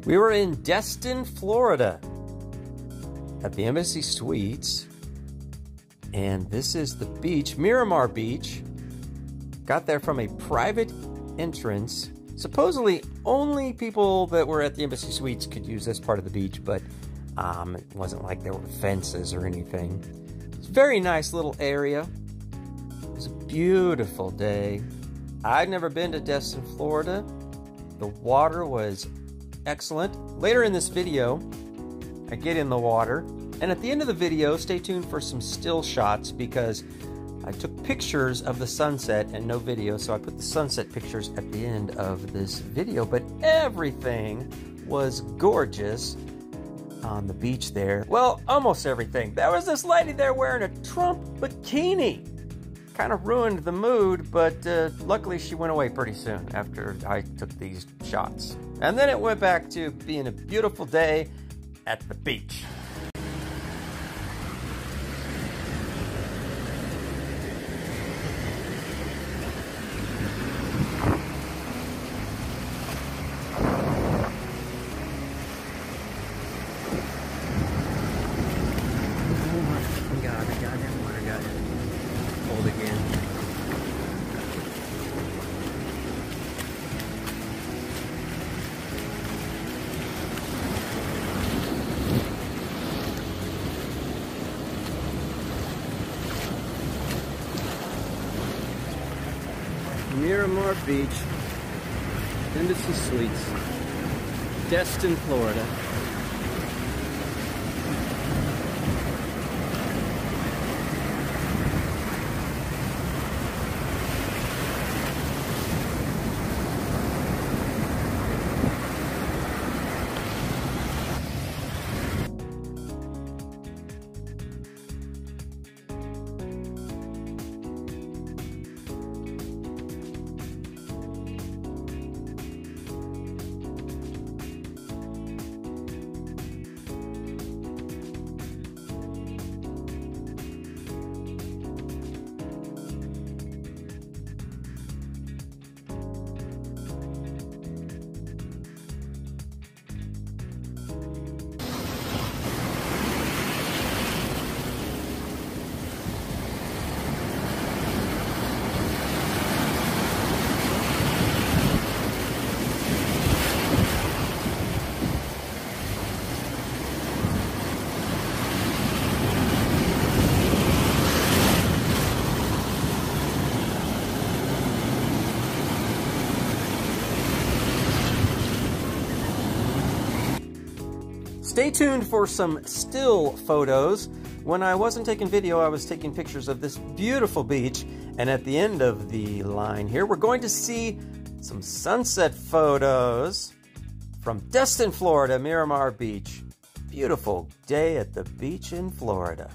We were in Destin, Florida at the Embassy Suites, and this is the beach, Miramar Beach. Got there from a private entrance. Supposedly only people that were at the Embassy Suites could use this part of the beach, but it wasn't like there were fences or anything. It's a very nice little area. It was a beautiful day. I'd never been to Destin, Florida. The water was excellent. Later in this video, I get in the water, and at the end of the video, stay tuned for some still shots because I took pictures of the sunset and no video, so I put the sunset pictures at the end of this video, but everything was gorgeous on the beach there. Well, almost everything. There was this lady there wearing a Trump bikini. Kind of ruined the mood, but luckily she went away pretty soon after I took these shots. And then it went back to being a beautiful day at the beach. Oh my God, the goddamn water got cold again. Miramar Beach, Embassy Suites, Destin, Florida. Stay tuned for some still photos. When I wasn't taking video, I was taking pictures of this beautiful beach. And at the end of the line here, we're going to see some sunset photos from Destin, Florida, Miramar Beach. Beautiful day at the beach in Florida.